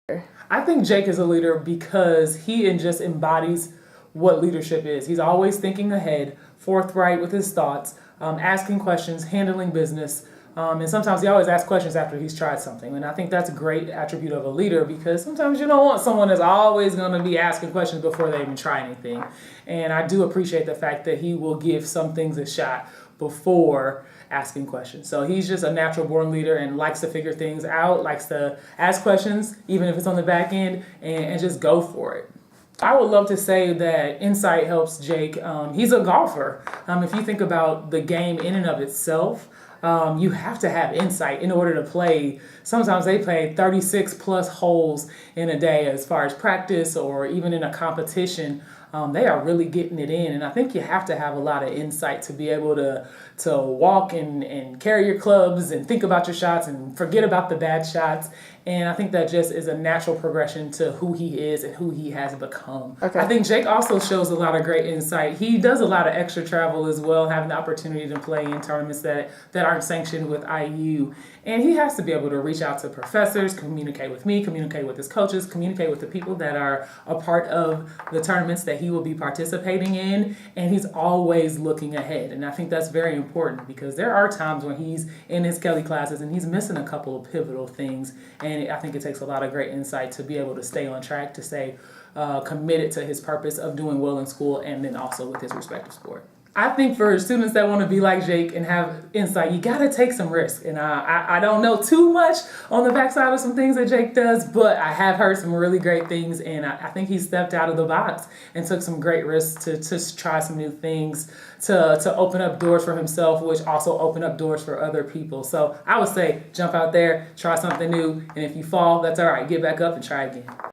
I think Jake is a leader because he just embodies what leadership is. He's always thinking ahead, forthright with his thoughts, asking questions, handling business. And sometimes he always asks questions after he's tried something. And I think that's a great attribute of a leader because sometimes you don't want someone that's always going to be asking questions before they even try anything. And I do appreciate the fact that he will give some things a shot before asking questions. So he's just a natural born leader and likes to figure things out, likes to ask questions, even if it's on the back end, and just go for it. I would love to say that insight helps Jake. He's a golfer. If you think about the game in and of itself, you have to have insight in order to play. Sometimes they play 36 plus holes in a day as far as practice or even in a competition. They are really getting it in. And I think you have to have a lot of insight to be able to walk and carry your clubs and think about your shots and forget about the bad shots. And I think that just is a natural progression to who he is and who he has become. Okay. I think Jake also shows a lot of great insight. He does a lot of extra travel as well, having the opportunity to play in tournaments that aren't sanctioned with IU. And he has to be able to reach out to professors, communicate with me, communicate with his coaches, communicate with the people that are a part of the tournaments that he will be participating in. And he's always looking ahead. And I think that's very important because there are times when he's in his Kelly classes and he's missing a couple of pivotal things. And I think it takes a lot of great insight to be able to stay on track, to stay committed to his purpose of doing well in school and then also with his respective sport. I think for students that want to be like Jake and have insight, you got to take some risk. And I don't know too much on the backside of some things that Jake does, but I have heard some really great things. And I think he stepped out of the box and took some great risks to try some new things, to open up doors for himself, which also open up doors for other people. So I would say jump out there, try something new. And if you fall, that's all right. Get back up and try again.